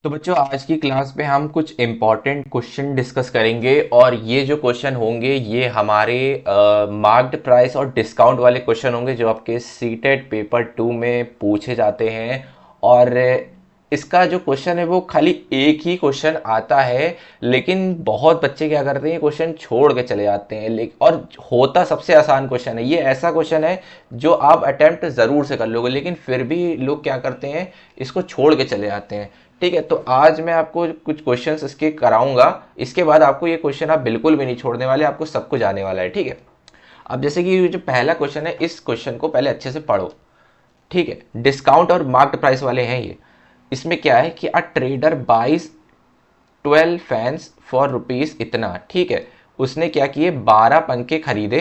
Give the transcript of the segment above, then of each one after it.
तो बच्चों आज की क्लास में हम कुछ इम्पॉर्टेंट क्वेश्चन डिस्कस करेंगे और ये जो क्वेश्चन होंगे ये हमारे मार्क्ड प्राइस और डिस्काउंट वाले क्वेश्चन होंगे जो आपके सीटेट पेपर 2 में पूछे जाते हैं। और इसका जो क्वेश्चन है वो खाली एक ही क्वेश्चन आता है, लेकिन बहुत बच्चे क्या करते हैं क्वेश्चन छोड़ के चले जाते हैं। लेकिन और होता सबसे आसान क्वेश्चन है, ये ऐसा क्वेश्चन है जो आप अटेम्प्ट ज़रूर से कर लोगे, लेकिन फिर भी लोग क्या करते हैं इसको छोड़ के चले जाते हैं। ठीक है, तो आज मैं आपको कुछ क्वेश्चंस इसके कराऊंगा। इसके बाद आपको ये क्वेश्चन आप बिल्कुल भी नहीं छोड़ने वाले, आपको सब कुछ आने वाला है। ठीक है, अब जैसे कि ये जो पहला क्वेश्चन है इस क्वेश्चन को पहले अच्छे से पढ़ो। ठीक है, डिस्काउंट और मार्क्ड प्राइस वाले हैं ये। इसमें क्या है कि a trader buys 12 fans for rupees इतना। ठीक है, उसने क्या किए 12 पंखे खरीदे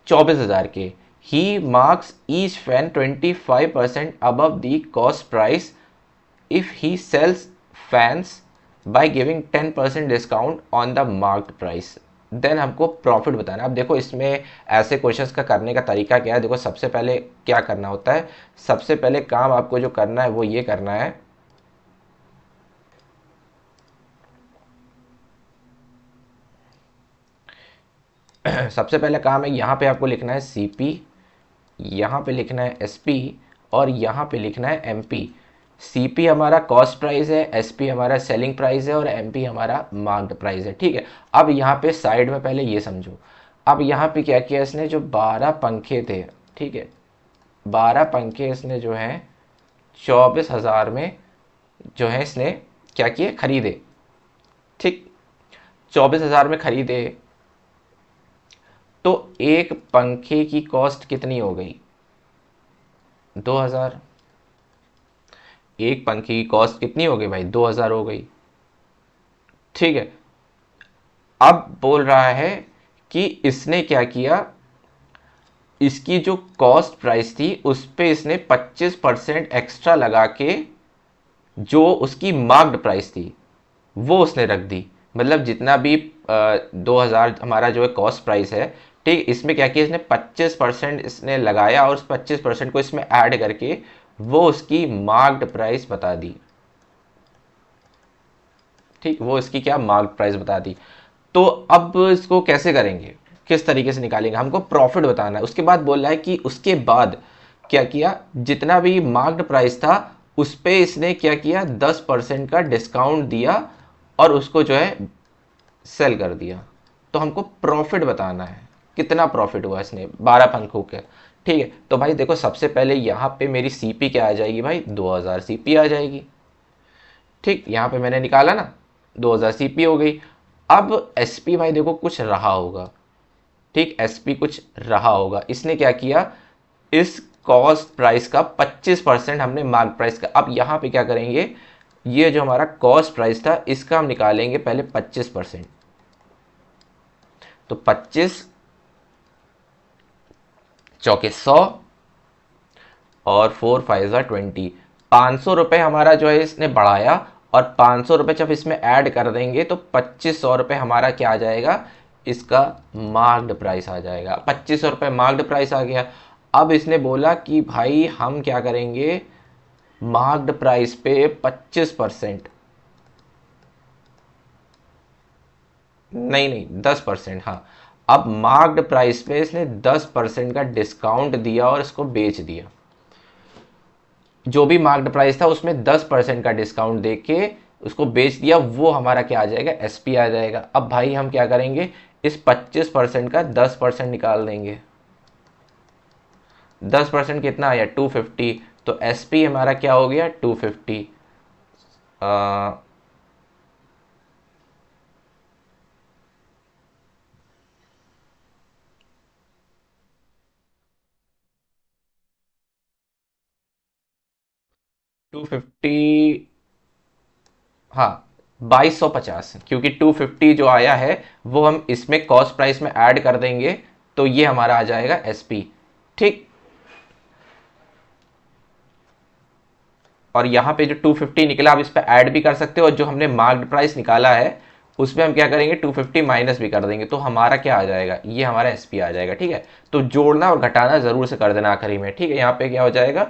24,000 के। He marks each fan 25% above the cost price if he sells fans by giving 10% discount on the marked price, then हमको प्रॉफिट बताना। अब देखो इसमें ऐसे क्वेश्चंस का करने का तरीका क्या है। देखो सबसे पहले क्या करना होता है, सबसे पहले काम आपको जो करना है वो ये करना है, सबसे पहले काम है यहाँ पे आपको लिखना है सीपी, यहाँ पे लिखना है एसपी और यहाँ पे लिखना है एमपी। सीपी हमारा कॉस्ट प्राइस है, एसपी हमारा सेलिंग प्राइस है और एमपी हमारा मार्क्ड प्राइस है। ठीक है, अब यहाँ पे साइड में पहले ये समझो। अब यहाँ पे क्या किया इसने, जो 12 पंखे थे, ठीक है, 12 पंखे इसने जो है 24,000 में जो है इसने क्या किए, खरीदे। ठीक, 24,000 में खरीदे तो एक पंखे की कॉस्ट कितनी हो गई, 2,000। एक पंखे की कॉस्ट कितनी हो गई भाई, 2,000 हो गई। ठीक है, अब बोल रहा है कि इसने क्या किया, इसकी जो कॉस्ट प्राइस थी उस पे इसने 25% एक्स्ट्रा लगा के जो उसकी मार्क्ड प्राइस थी वो उसने रख दी। मतलब जितना भी 2,000 हमारा जो है कॉस्ट प्राइस है, ठीक, इसमें क्या किया इसने 25% इसने लगाया और उस 25% को इसमें ऐड करके वो उसकी मार्क्ड प्राइस बता दी। ठीक, वो इसकी क्या मार्क प्राइस बता दी। तो अब इसको कैसे करेंगे, किस तरीके से निकालेंगे, हमको प्रॉफिट बताना है। उसके बाद बोल रहा है कि उसके बाद क्या किया, जितना भी मार्क्ड प्राइस था उस पे इसने क्या किया 10% का डिस्काउंट दिया और उसको जो है सेल कर दिया। तो हमको प्रॉफिट बताना है, कितना प्रॉफिट हुआ इसने 12 पंखों के। ठीक है, तो भाई देखो सबसे पहले यहाँ पे मेरी सीपी क्या आ जाएगी भाई, 2,000 सीपी आ जाएगी। ठीक, यहाँ पे मैंने निकाला ना, 2,000 सीपी हो गई। अब एसपी भाई देखो कुछ रहा होगा। ठीक, एसपी कुछ रहा होगा, इसने क्या किया, इस कॉस्ट प्राइस का 25% हमने मार्क प्राइस का। अब यहाँ पे क्या करेंगे, ये जो हमारा कॉस्ट प्राइस था इसका हम निकालेंगे पहले 25%। तो 25 चौके 100 और 4 5 20, 500 रुपये हमारा जो है इसने बढ़ाया और 500 रुपये जब इसमें ऐड कर देंगे तो 2,500 रुपये हमारा क्या आ जाएगा, इसका मार्क्ड प्राइस आ जाएगा। 2,500 रुपये मार्क्ड प्राइस आ गया। अब इसने बोला कि भाई हम क्या करेंगे, मार्क्ड प्राइस पे 25%, नहीं नहीं 10%, हाँ। अब मार्क्ड प्राइस पे इसने 10% का डिस्काउंट दिया और इसको बेच दिया। जो भी मार्क्ड प्राइस था उसमें 10% का डिस्काउंट देके उसको बेच दिया, वो हमारा क्या आ जाएगा, एसपी आ जाएगा। अब भाई हम क्या करेंगे, इस 25% का 10% निकाल देंगे। 10% कितना आया, 250। तो एसपी हमारा क्या हो गया, 250। 250, हाँ 2,250, क्योंकि 250 जो आया है वो हम इसमें कॉस्ट प्राइस में ऐड कर देंगे तो ये हमारा आ जाएगा एसपी। ठीक, और यहाँ पे जो 250 निकला आप इस पर ऐड भी कर सकते हो और जो हमने मार्क्ड प्राइस निकाला है उसमें हम क्या करेंगे 250 माइनस भी कर देंगे तो हमारा क्या आ जाएगा, ये हमारा एसपी आ जाएगा। ठीक है, तो जोड़ना और घटाना जरूर से कर देना आखिरी में। ठीक है, यहाँ पे क्या हो जाएगा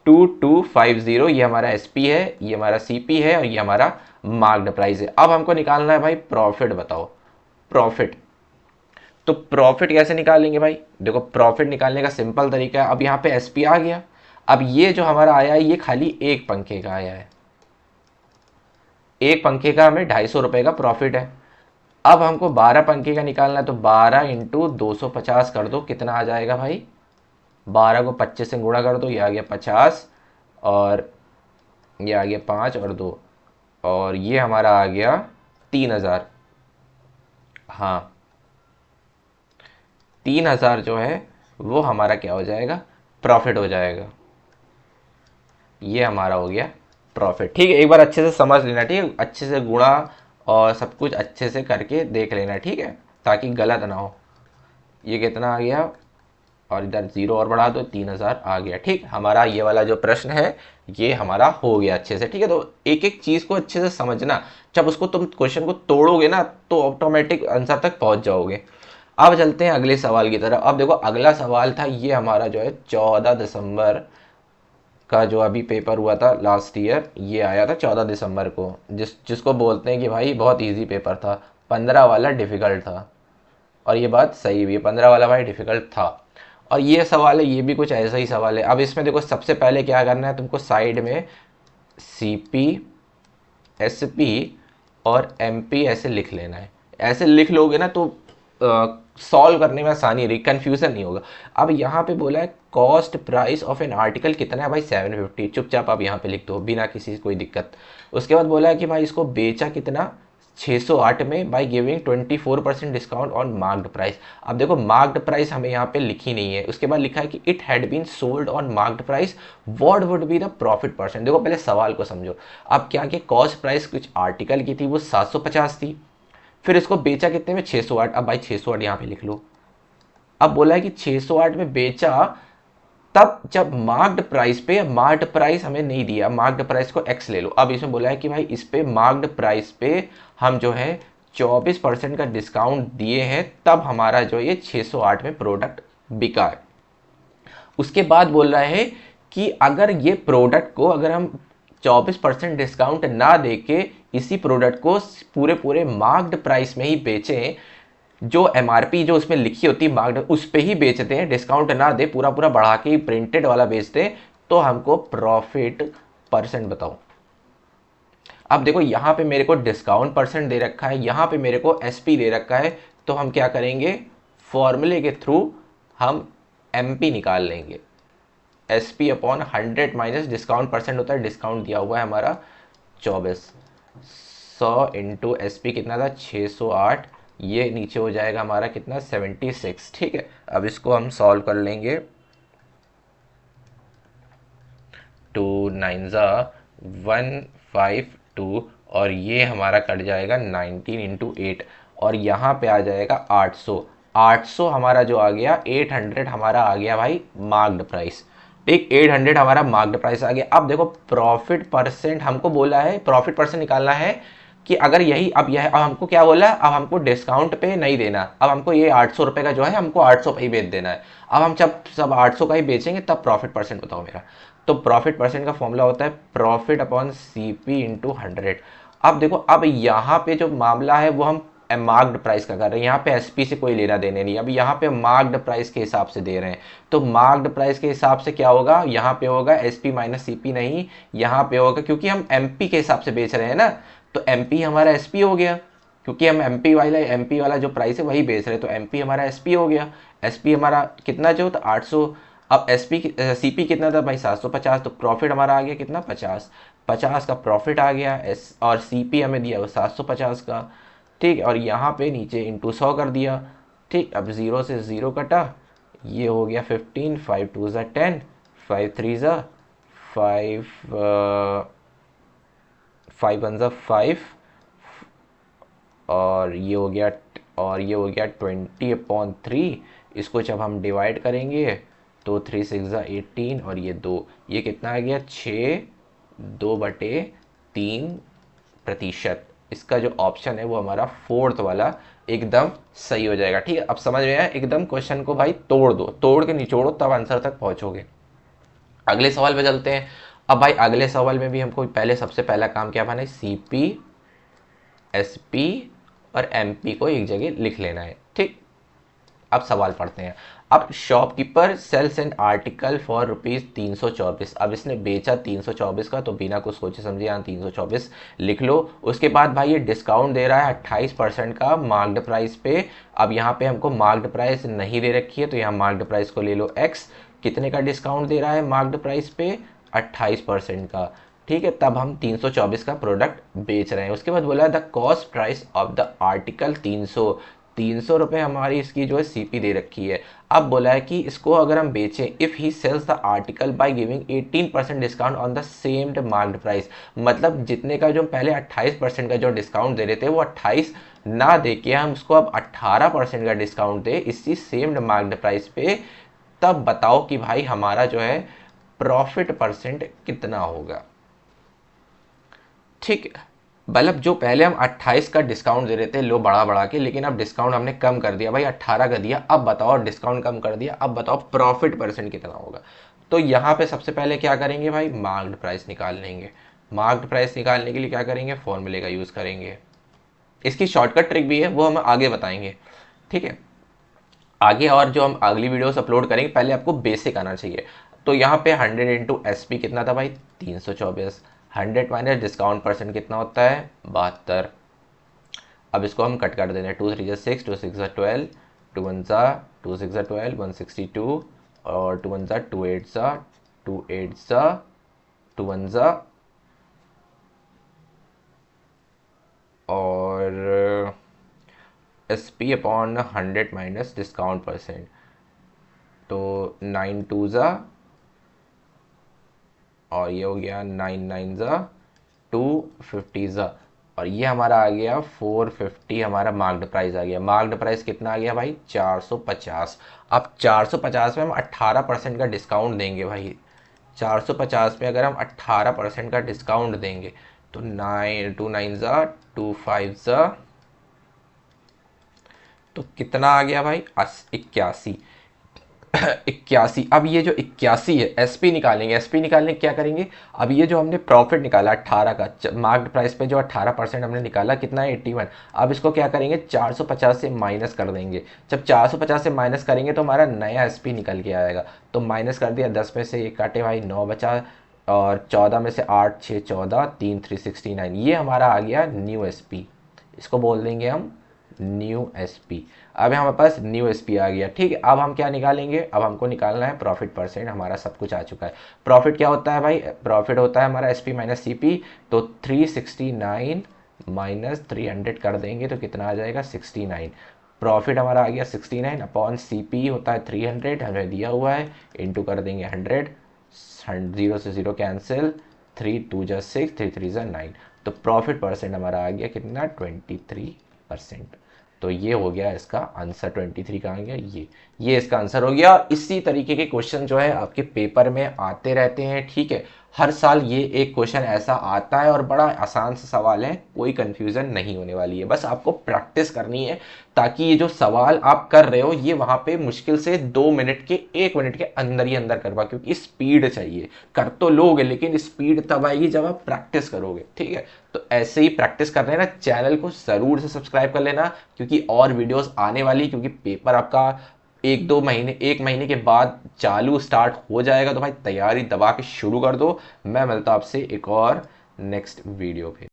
2250, ये हमारा एसपी है, ये हमारा सीपी है और ये हमारा मार्क्ड प्राइस है। अब हमको निकालना है भाई प्रॉफिट, बताओ प्रॉफिट। तो प्रॉफिट कैसे निकालेंगे भाई? देखो प्रॉफिट निकालने का सिंपल तरीका है, अब यहाँ पे एसपी आ गया। अब ये जो हमारा आया है ये खाली एक पंखे का आया है, एक पंखे का हमें 250 रुपये का प्रॉफिट है। अब हमको 12 पंखे का निकालना है, तो 12 इंटू 250 कर दो, कितना आ जाएगा भाई? 12 को 25 से गुणा कर दो, ये आ गया 50, और ये आ गया 5 और 2, और ये हमारा आ गया 3000। हाँ 3000 जो है वो हमारा क्या हो जाएगा? प्रॉफिट हो जाएगा। ये हमारा हो गया प्रॉफिट। ठीक है, एक बार अच्छे से समझ लेना, ठीक है, अच्छे से गुणा और सब कुछ अच्छे से करके देख लेना, ठीक है, ताकि गलत ना हो। ये कितना आ गया, और इधर जीरो और बढ़ा दो, 3000 आ गया। ठीक, हमारा ये वाला जो प्रश्न है ये हमारा हो गया अच्छे से। ठीक है, तो एक एक चीज़ को अच्छे से समझना, जब उसको तुम क्वेश्चन को तोड़ोगे ना तो ऑटोमेटिक आंसर तक पहुंच जाओगे। अब चलते हैं अगले सवाल की तरफ। अब देखो अगला सवाल था ये हमारा जो है 14 दिसंबर का, जो अभी पेपर हुआ था लास्ट ईयर, ये आया था 14 दिसंबर को, जिसको बोलते हैं कि भाई बहुत इजी पेपर था, 15 वाला डिफिकल्ट था। और ये बात सही भी है, 15 वाला भाई डिफिकल्ट था। और ये सवाल है, ये भी कुछ ऐसा ही सवाल है। अब इसमें देखो सबसे पहले क्या करना है तुमको, साइड में सीपी, एसपी और एमपी ऐसे लिख लेना है। ऐसे लिख लोगे ना तो सॉल्व करने में आसानी रही, कंफ्यूजन नहीं होगा। अब यहाँ पे बोला है cost price of an article कितना है भाई? 750। चुपचाप आप यहाँ पे लिख दो बिना किसी कोई दिक्कत। उसके बाद बोला है कि भाई इसको बेचा कितना? 608 में, by giving 24% discount on marked price. अब देखो मार्क्ड प्राइस हमें यहाँ पे लिखी नहीं है, उसके बाद लिखा है कि it had been sold on marked price, what would be the profit percent. देखो पहले सवाल को समझो। अब क्या कि कॉस्ट प्राइस कुछ आर्टिकल की थी वो 750 थी, फिर इसको बेचा कितने में? 608। अब भाई 608 यहाँ पे लिख लो। अब बोला है कि 608 में बेचा तब जब मार्क्ड प्राइस पे, मार्क्ड प्राइस हमें नहीं दिया, मार्क्ड प्राइस को एक्स ले लो। अब इसमें बोला है कि भाई इस पे मार्क्ड प्राइस पे हम जो है 24% का डिस्काउंट दिए हैं, तब हमारा जो ये 608 में प्रोडक्ट बिका है। उसके बाद बोल रहा है कि अगर ये प्रोडक्ट को अगर हम 24% डिस्काउंट ना देके इसी प्रोडक्ट को पूरे पूरे मार्क्ड प्राइस में ही बेचें, जो एमआरपी जो उसमें लिखी होती है मार्क्ड उस पे ही बेचते हैं, डिस्काउंट ना दे, पूरा पूरा बढ़ा के ही प्रिंटेड वाला बेचते हैं, तो हमको प्रॉफिट परसेंट बताओ। अब देखो यहाँ पे मेरे को डिस्काउंट परसेंट दे रखा है, यहाँ पे मेरे को एसपी दे रखा है, तो हम क्या करेंगे? फॉर्मूले के थ्रू हम एमपी निकाल लेंगे। SP upon 100 minus discount percent होता है, डिस्काउंट दिया हुआ है हमारा 24, 100 इंटू एसपी कितना था? 608, ये नीचे हो जाएगा हमारा कितना? 76। ठीक है, अब इसको हम सॉल्व कर लेंगे। 2 9 152, और ये हमारा कट जाएगा 19 इंटू 8, और यहाँ पे आ जाएगा 800। 800 हमारा जो आ गया, 800 हमारा आ गया भाई मार्क्ड प्राइस। ठीक, 800 हमारा मार्क्ड प्राइस आ गया। अब देखो प्रॉफिट परसेंट हमको बोला है, प्रॉफिट परसेंट निकालना है कि अगर यही, अब यह, अब हमको क्या बोला? अब हमको डिस्काउंट पे नहीं देना, अब हमको ये 800 रुपये का जो है हमको 800 पे ही बेच देना है। अब हम जब सब 800 का ही बेचेंगे तब प्रॉफिट परसेंट बताओ मेरा। तो प्रॉफिट परसेंट का फॉर्मूला होता है प्रॉफिट अपॉन सीपी इंटू 100। अब देखो अब यहाँ पे जो मामला है वो हम मार्क्ड प्राइस का कर रहे हैं, यहाँ पे एसपी से कोई लेना देने नहीं। अब यहाँ पे मार्क्ड प्राइस के हिसाब से दे रहे हैं, तो मार्क्ड प्राइस के हिसाब से क्या होगा? यहाँ पे होगा एसपी माइनस सीपी, नहीं यहाँ पे होगा, क्योंकि हम एमपी के हिसाब से बेच रहे हैं ना, तो एमपी हमारा एसपी हो गया, क्योंकि हम एमपी वाला जो प्राइस है वही बेच रहे हैं, तो एमपी हमारा एसपी हो गया। एसपी हमारा कितना जो था? 800। अब एसपी सीपी कितना था भाई? 750, तो प्रॉफिट हमारा आ गया कितना? 50। 50 का प्रॉफिट आ गया और सीपी हमें दिया वो 750 का। ठीक, और यहाँ पे नीचे इंटू 100 कर दिया। ठीक, अब 0 से 0 कटा, ये हो गया 15, 5 2 ज़ा 10, 5 3 ज़ा 5, 5 1 ज़ा 5, और ये हो गया 20/3। इसको जब हम डिवाइड करेंगे तो 3 6 ज़ा 18, और ये 2, ये कितना आ गया? 6, 2/3%। इसका जो ऑप्शन है वो हमारा फोर्थ वाला एकदम सही हो जाएगा। ठीक है, अब समझ में आया? एकदम क्वेश्चन को भाई तोड़ दो, तोड़ के निचोड़ो, तब आंसर तक पहुंचोगे। अगले सवाल पे चलते हैं। अब भाई अगले सवाल में भी हमको पहले सबसे पहला काम क्या करना है, सीपी, एसपी और एमपी को एक जगह लिख लेना है, ठीक। अब सवाल पढ़ते हैं। अब shopkeeper sells and article for ₹324। अब इसने बेचा 324 का, तो बिना कुछ सोचे समझे यहाँ 324 लिख लो। उसके बाद भाई ये डिस्काउंट दे रहा है 28% का मार्क्ड प्राइस पे। अब यहाँ पे हमको मार्क्ड प्राइस नहीं दे रखी है, तो यहाँ मार्क्ड प्राइस को ले लो x। कितने का डिस्काउंट दे रहा है मार्क्ड प्राइस पे, 28% का, ठीक है। तब हम 324 का प्रोडक्ट बेच रहे हैं। उसके बाद बोला the cost price of the article 300 रुपये हमारी इसकी जो है सीपी दे रखी है। अब बोला है कि इसको अगर हम बेचें, if he sells the article by giving 18% discount on the same marked price, मतलब जितने का जो हम पहले 28% का जो डिस्काउंट दे रहे थे वो 28 ना दे के हम उसको अब 18% का डिस्काउंट दे इसी सेम मार्क्ड प्राइस पे, तब बताओ कि भाई हमारा जो है प्रॉफिट परसेंट कितना होगा, ठीक है। मतलब जो पहले हम 28 का डिस्काउंट दे रहे थे लो बढ़ा बढ़ा के, लेकिन अब डिस्काउंट हमने कम कर दिया भाई, 18 का दिया। अब बताओ, डिस्काउंट कम कर दिया, अब बताओ प्रॉफिट परसेंट कितना होगा। तो यहाँ पे सबसे पहले क्या करेंगे भाई, मार्क्ड प्राइस निकाल लेंगे। मार्क्ड प्राइस निकालने के लिए क्या करेंगे, फॉर्मूले का यूज़ करेंगे। इसकी शॉर्टकट ट्रिक भी है, वो हम आगे बताएंगे, ठीक है। आगे और जो हम अगली वीडियोस अपलोड करेंगे, पहले आपको बेसिक आना चाहिए। तो यहाँ पे 100 इंटू एस पी कितना था भाई, 324। 100 माइनस डिस्काउंट परसेंट कितना होता है, 72। अब इसको हम कट कर देते हैं, 2 3 जा 6, 2 6 जा 12, 2 1 जा 2 6 जा 12, 162, और 2 1 जा 2 8 जा 2 8 जा 2 1 जा, और S P upon 100 minus discount percent, तो 9 2 जा, और ये हो गया 9 9 जा 250 जा, और ये हमारा आ गया 450, हमारा मार्क्ड प्राइस आ गया। मार्क्ड प्राइस कितना आ गया भाई, 450। अब 450 में हम 18% का डिस्काउंट देंगे भाई। 450 में अगर हम 18% का डिस्काउंट देंगे तो 9 2 9 जा 2 5 जा, तो कितना आ गया भाई, 81। 81। अब ये जो 81 है, एसपी निकालेंगे। एसपी निकालने क्या करेंगे, अब ये जो हमने प्रॉफिट निकाला 18 का मार्क्ड प्राइस पे, जो 18% हमने निकाला कितना है, 81। अब इसको क्या करेंगे, 450 से माइनस कर देंगे। जब 450 से माइनस करेंगे तो हमारा नया एसपी निकल के आएगा। तो माइनस कर दिया, 10 में से 1 काटे भाई, 9 बचा, और 14 में से 8 6 14, 3 3 69, ये हमारा आ गया न्यू एसपी। इसको बोल देंगे हम न्यू एसपी। अब हमारे पास न्यू एसपी आ गया, ठीक है। अब हम क्या निकालेंगे, अब हमको निकालना है प्रॉफिट परसेंट। हमारा सब कुछ आ चुका है। प्रॉफिट क्या होता है भाई, प्रॉफिट होता है हमारा एसपी माइनस सीपी। तो 369 माइनस 300 कर देंगे तो कितना आ जाएगा, 69। प्रॉफिट हमारा आ गया 69 अपॉन सीपी होता है 300, हमें दिया हुआ है, इंटू कर देंगे 100, 0 से 0 कैंसिल, 3 2 जा 6, 3 3 जा 9। तो प्रॉफिट परसेंट हमारा आ गया कितना, 23%। तो ये हो गया इसका आंसर, 23 कहाँ गया, ये इसका आंसर हो गया। और इसी तरीके के क्वेश्चन जो है आपके पेपर में आते रहते हैं, ठीक है। हर साल ये एक क्वेश्चन ऐसा आता है और बड़ा आसान सा सवाल है, कोई कंफ्यूजन नहीं होने वाली है। बस आपको प्रैक्टिस करनी है ताकि ये जो सवाल आप कर रहे हो ये वहां पे मुश्किल से 2 मिनट के 1 मिनट के अंदर ही अंदर कर पाओ, क्योंकि स्पीड चाहिए। कर तो लोगे लेकिन स्पीड तब आएगी जब आप प्रैक्टिस करोगे, ठीक है। तो ऐसे ही प्रैक्टिस कर लेना। चैनल को जरूर से सब्सक्राइब कर लेना, क्योंकि और वीडियोस आने वाली, क्योंकि पेपर आपका 1 महीने के बाद चालू स्टार्ट हो जाएगा। तो भाई तैयारी दबा के शुरू कर दो। मैं मिलता हूं आपसे एक और नेक्स्ट वीडियो पे।